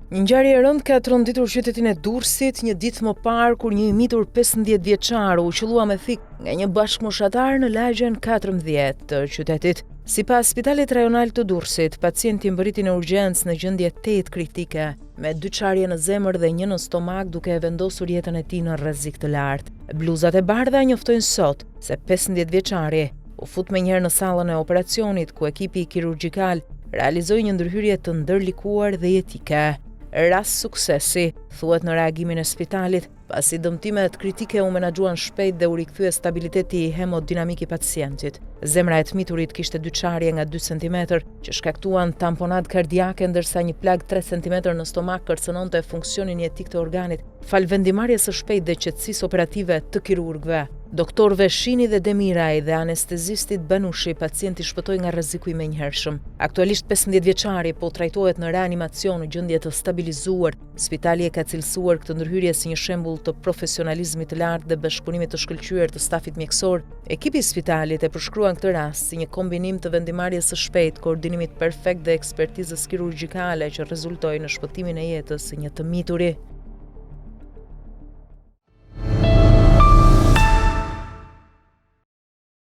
Një ngjarje e rëndë ka tronditur qytetin e Durrësit një ditë më parë kur një i mitur 15 vjeçar u qellua me thik nga një bashkëmoshatar në lagjen 14 të qytetit. Sipas Spitalit Rajonal të Durrësit, pacienti mbërriti në urgjencë në gjendje tetë kritike, me 2 çarje në zemër dhe 1 në stomak, duke e vendosur jetën e tij në rrezik të lartë. Bluzat e bardha njoftojnë sot se 15 vjeçari u fut menjëherë në sallën e operacionit ku ekipi kirurgjikal realizoi një ndërhyrje të ndërlikuar dhe jetike. Rast suksesi, thuhet në reagimin e spitalit, pasi dëmtimet kritike u menaxhuan shpejt dhe u rikthye stabiliteti hemodinamik i pacientit. Zemra e të miturit kishte 2 çarje nga 2 cm që shkaktuan tamponat kardiake, ndërsa një plag 3 cm në stomak kërcënonte funksionin jetik të organit, fal vendimarrjes së shpejtë dhe qetësisë operative të kirurgëve. Doktorëve Shini dhe Demiraj dhe anestezistit Banushi, pacienti shpëtoi nga rreziku i menjëhershëm. Aktualisht 15 vjeçari po trajtohet në reanimacion në gjendje të stabilizuar. Spitali e ka cilësuar këtë ndërhyrje si një shembull të profesionalizmit të lartë dhe bashkëpunimit të shkëlqyer të stafit mjekësor. Ekipi i spitalit e përshkruan këtë rast si një kombinim të vendimarrjes së shpejtë, koordinimit perfekt dhe ekspertizës kirurgjikale që rezultoi në shpëtimin e jetës së një të mituri.